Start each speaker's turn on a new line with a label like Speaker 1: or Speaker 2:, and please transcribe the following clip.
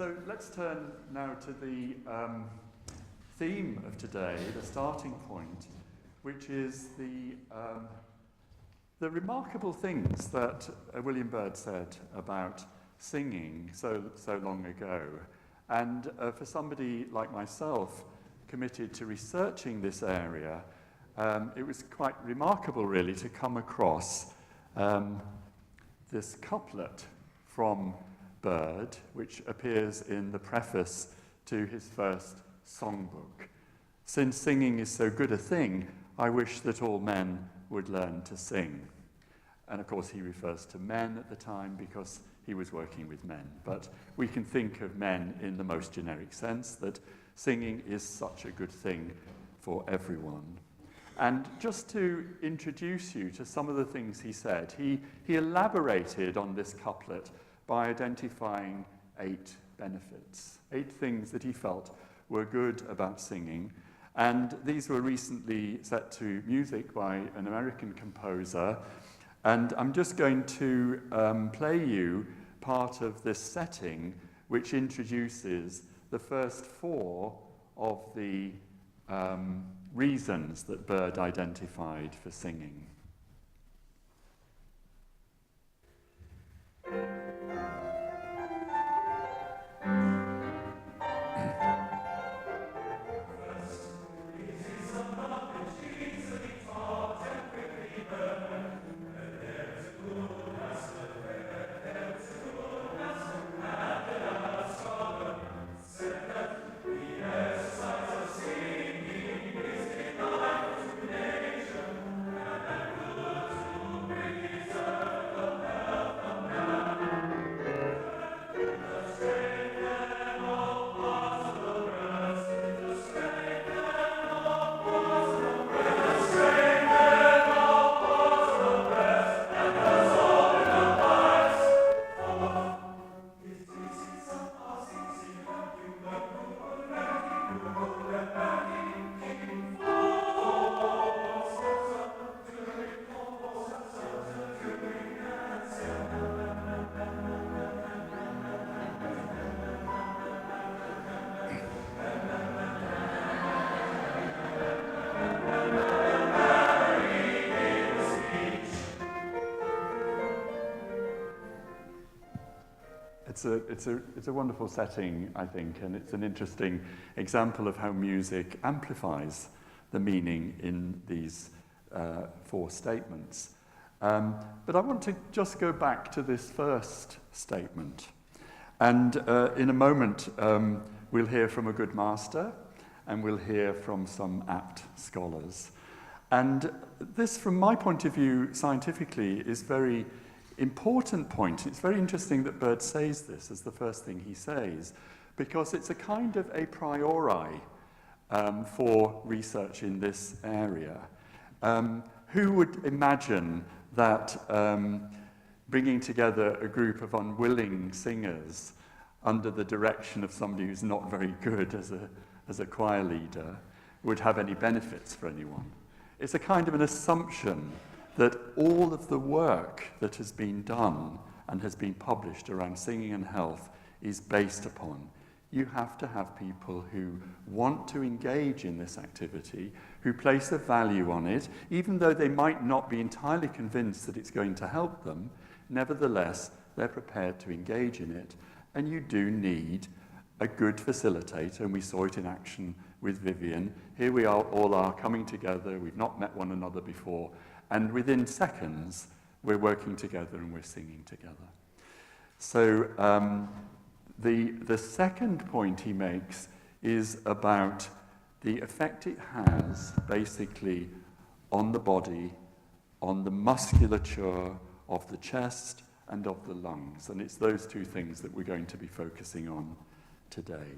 Speaker 1: So let's turn now to the theme of today, the starting point, which is the remarkable things that William Byrd said about singing so long ago. And for somebody like myself, committed to researching this area, it was quite remarkable, really, to come across this couplet from Byrd, which appears in the preface to his first songbook. Since singing is so good a thing, I wish that all men would learn to sing. And of course he refers to men at the time because he was working with men. But we can think of men in the most generic sense, that singing is such a good thing for everyone. And just to introduce you to some of the things he said, he elaborated on this couplet by identifying 8 benefits, 8 things that he felt were good about singing. And these were recently set to music by an American composer. And I'm just going to play you part of this setting, which introduces the first 4 of the reasons that Byrd identified for singing. It's a wonderful setting, I think, and it's an interesting example of how music amplifies the meaning in these 4 statements. But I want to just go back to this first statement. And in a moment, we'll hear from a good master, and we'll hear from some apt scholars. And this, from my point of view, scientifically, is very important point. It's very interesting that Byrd says this as the first thing he says, because it's a kind of a priori for research in this area. Who would imagine that bringing together a group of unwilling singers under the direction of somebody who's not very good as a choir leader would have any benefits for anyone? It's a kind of an assumption that all of the work that has been done and has been published around singing and health is based upon. You have to have people who want to engage in this activity, who place a value on it, even though they might not be entirely convinced that it's going to help them. Nevertheless, they're prepared to engage in it. And you do need a good facilitator, and we saw it in action with Vivian. Here we all are coming together. We've not met one another before. And within seconds, we're working together and we're singing together. So the second point he makes is about the effect it has, basically, on the body, on the musculature of the chest and of the lungs. And it's those 2 things that we're going to be focusing on today.